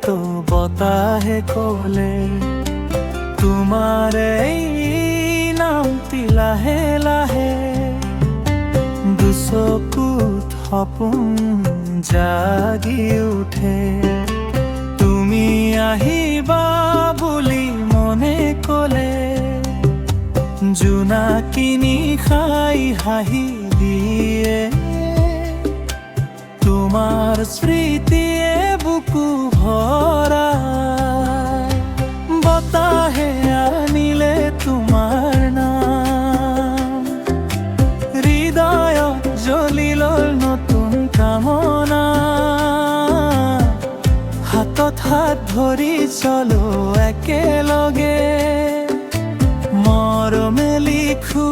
তো বতাহে কোলে তোমাৰ এই নামটি লাহে লাহে দুচকুত সপোন জাগি উঠে। তুমি আহিবা বুলি মনে কলে জোনাকিনি খাই হাঁহি দিয়ে। তোমার স্মৃতিয়ে বুকু ভরায়, বতাহে আনিলে তোমাৰ নাম। হৃদয়ত জ্বলিল নতুন কামনা, হাতত হাত ধৰি চলো একেলগে। মৰমে লিখো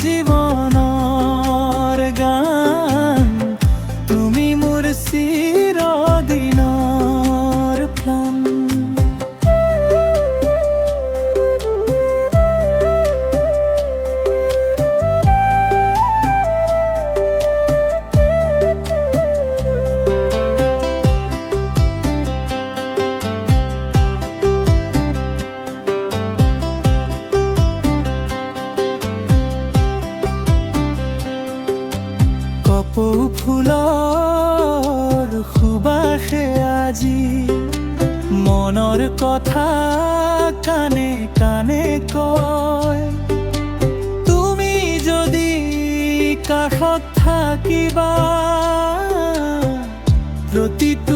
জীৱনৰ গান, তুমি মোৰ চিৰদিনৰ প্লান। কপৌ ফুলৰ সুবাসে আজি মনৰ কথা কানে কানে কয়। তুমি যদি কাষত থাকিবা প্ৰতিটো